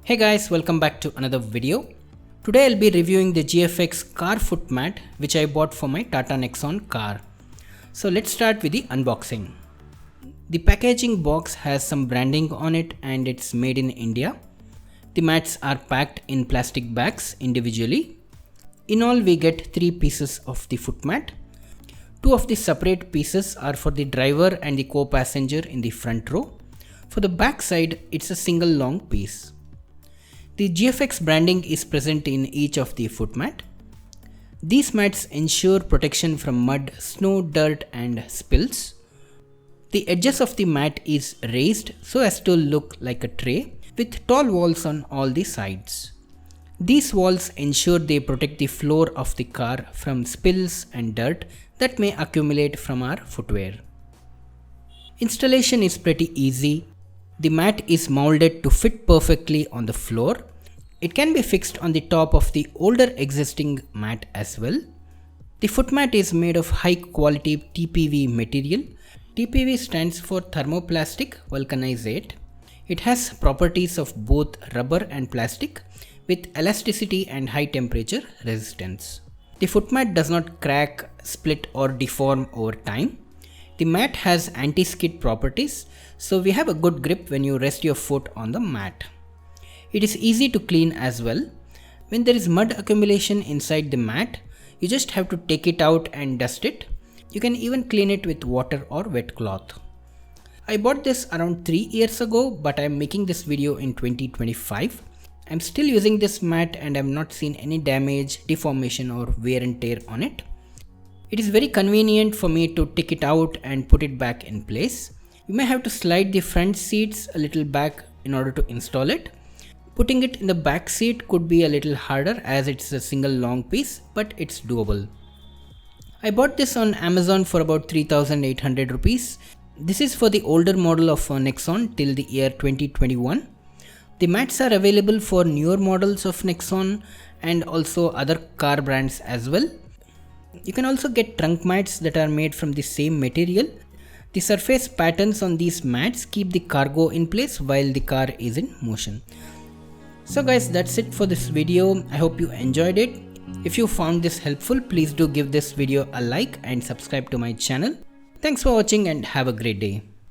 Hey guys, welcome back to another video. Today I'll be reviewing the GFX car foot mat which I bought for my Tata Nexon car. So let's start with the unboxing. The packaging box has some branding on it and it's made in India. The mats are packed in plastic bags individually. In all we get 3 pieces of the foot mat. 2 of the separate pieces are for the driver and the co-passenger in the front row. For the back side it's a single long piece. The GFX branding is present in each of the foot mat. These mats ensure protection from mud, snow, dirt and spills. The edges of the mat is raised so as to look like a tray with tall walls on all the sides. These walls ensure they protect the floor of the car from spills and dirt that may accumulate from our footwear. Installation is pretty easy. The mat is molded to fit perfectly on the floor. It can be fixed on the top of the older existing mat as well. The foot mat is made of high quality TPV material. TPV stands for Thermoplastic Vulcanizate. It has properties of both rubber and plastic with elasticity and high temperature resistance. The foot mat does not crack, split or deform over time. The mat has anti-skid properties, so we have a good grip when you rest your foot on the mat. It is easy to clean as well. When there is mud accumulation inside the mat, you just have to take it out and dust it. You can even clean it with water or wet cloth. I bought this around 3 years ago, but I am making this video in 2025. I am still using this mat and I have not seen any damage, deformation or wear and tear on it. It is very convenient for me to take it out and put it back in place. You may have to slide the front seats a little back in order to install it. Putting it in the back seat could be a little harder as it's a single long piece, but it's doable. I bought this on Amazon for about 3,800 rupees. This is for the older model of Nexon till the year 2021. The mats are available for newer models of Nexon and also other car brands as well. You can also get trunk mats that are made from the same material. The surface patterns on these mats keep the cargo in place while the car is in motion. So guys, that's it for this video. I hope you enjoyed it. If you found this helpful, please do give this video a like and subscribe to my channel. Thanks for watching and have a great day.